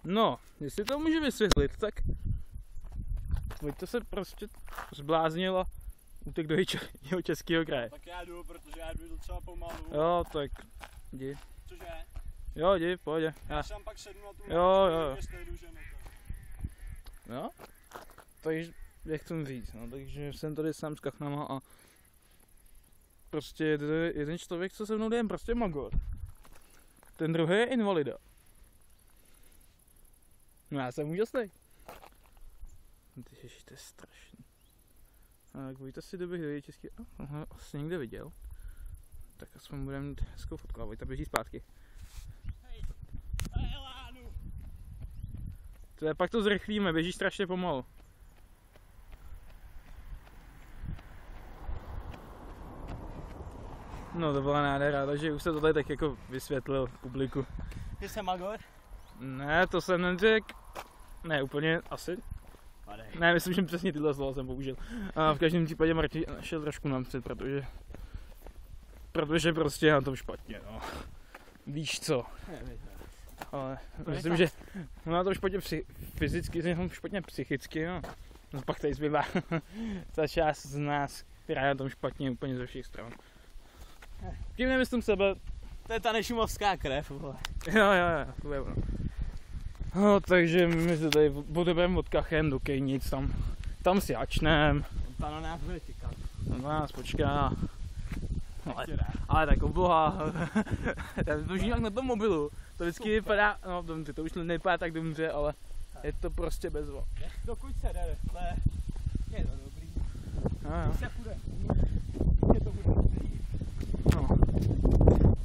No, jestli to můžu vysvětlit, tak to se prostě zbláznilo útek do jeho českého kraje. Tak já jdu, protože já jdu docela pomalu. Jo, tak jdi. Cože? Jo, jdi, v pohodě. Já jsem pak sednu na tu jo. No. Jo? Takže, jak to říct, no, takže jsem tady sám s kachnama a prostě jeden člověk, co se mnou jde, prostě magor. Ten druhý je invalida. No já jsem úžasný. Ježiš, to je strašný. A jak Vojta si doběh do český, aha, asi někde viděl. Tak aspoň budeme mít hezkou fotku a Vojta běží zpátky. Hej, Elánu. To je, pak to zrychlíme, běží strašně pomalu. No to byla nádhera, takže už se to tady tak jako vysvětlil publiku. Že jsem magor? Ne, to jsem neřekl. Ne, úplně asi. Padej. Ne, myslím, že přesně tyhle slova jsem použil. A v každém případě Martin šel trošku napřed, protože prostě já to špatně, no. Víš co? Ale myslím, že ona to špatně fyzicky, jsem špatně psychicky, no. No pak tady zbývá ta část z nás, která je na tom špatně úplně ze všech stran. Tím nemyslím sebe. To je ta nešumovská krev, vole. Jo, to je ono. No, takže my se tady budeme od Kachen do Kejnic, tam si ačnem. Ta na nás bude tykat. On na nás počká. Ale tak oboha. To už jinak na tom mobilu. To vždycky vypadá, no dobře, to už nevypadá tak dobře, ale je to prostě bezva. Dokud se jde, je to dobrý. Jo. Se půjde. Je to bude dobrý. No.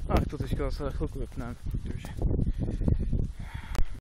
Tak to teďka zase chvilku vypneme.